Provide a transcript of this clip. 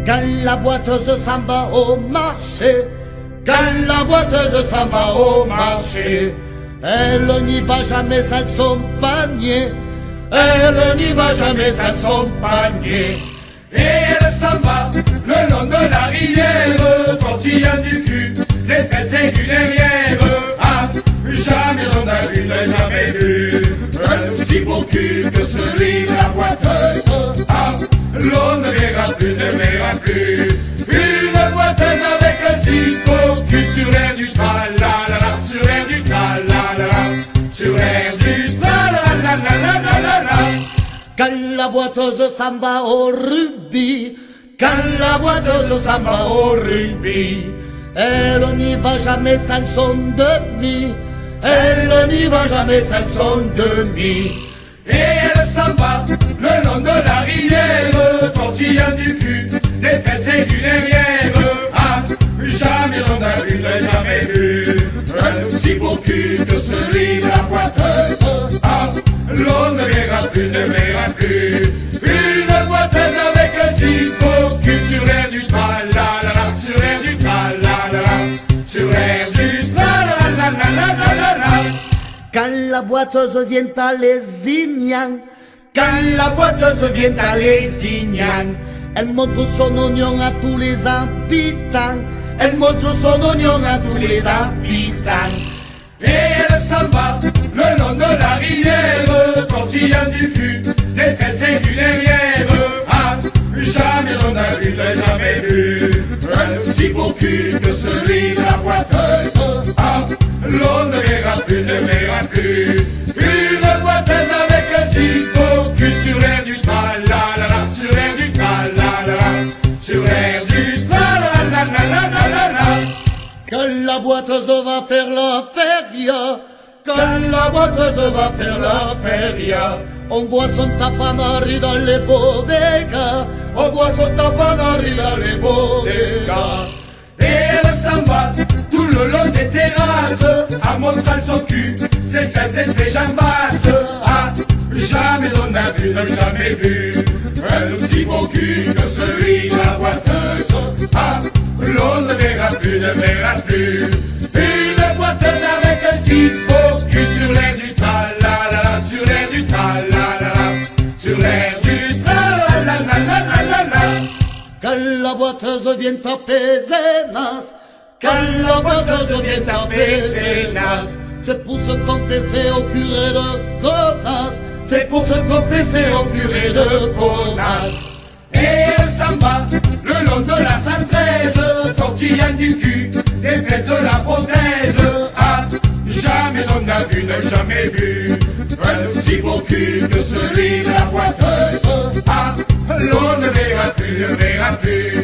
Quand la boiteuse s'en va au marché, quand la boiteuse s'en va au marché, elle n'y va jamais sans son panier, elle n'y va jamais sans son panier. Et elle s'en va le long de la rivière, tortillant du cul, des fesses et du derrière. Ah, jamais on a vu, n'a jamais vu un aussi beau cul que celui de la boiteuse. Ah, l'on ne verra plus, ne verra plus une boiteuse avec un si beau cul sur l'air du tra-la-la-la, sur l'air du tra-la-la-la, sur l'air du tra-la-la-la-la-la-la. Quand la boiteuse s'en va au rugby, quand la boiteuse s'en va au rugby, elle n'y va jamais sans son demi, elle n'y va jamais sans son demi. Et elle s'en va le long de la rivière, tortillant du cul, des fesses et du derrière. Ah, jamais on a vu, n'a jamais vu un aussi beau cul que celui de la boiteuse. Ah, l'on ne verra plus, ne verra plus une boiteuse avec un si beau cul sur l'air du tra-la-la-la, sur l'air du tra-la-la-la, sur l'air du tra-la-la-la-la-la-la. Quand la boiteuse vient à Lézignan, quand la boiteuse vient à Lézignan, elle montre son oignon à tous les habitants, elle montre son oignon à tous les habitants. Et elle s'en va le long de la rivière, tortillant du cul, des fesses et du derrière. Ah, jamais on a vu, n'a jamais vu un aussi beau cul que celui de la boiteuse. Ah, l'on ne verra plus, ne verra plus une boiteuse avec un si beau cul sur l'air du tra-la-la-la, sur l'air du tra-la-la-la, sur l'air du tra-la-la-la-la-la-la. Quand la boiteuse va faire la feria, quand la boiteuse va faire la feria, on voit son tapanari dans les bodegas, on voit son tapanari dans les bodegas. Et elle s'en va tout le long des terrasses, en montrant son cul, ses fesses et ses jambasses. Ah, jamais on a vu, n'a jamais vu un aussi beau cul que celui de la boiteuse. Ah, l'on ne verra plus, ne verra plus une boiteuse avec un si beau cul sur l'air du tra-la-la-la, sur l'air du tra-la-la-la, sur l'air du tra-la-la-la-la-la-la. Quand la boiteuse vient taper Zénas, quand la boiteuse vient taper Zénas, c'est pour se confesser au curé de Gonnas, c'est pour se confesser au curé de Gonnas. Et elle s'en va le long de la 113, tortillant du cul, des fesses de la prothèse. Ah, jamais on a vu, n'a jamais vu un aussi beau cul que celui de la boiteuse. Ah, l'on ne verra plus, ne verra plus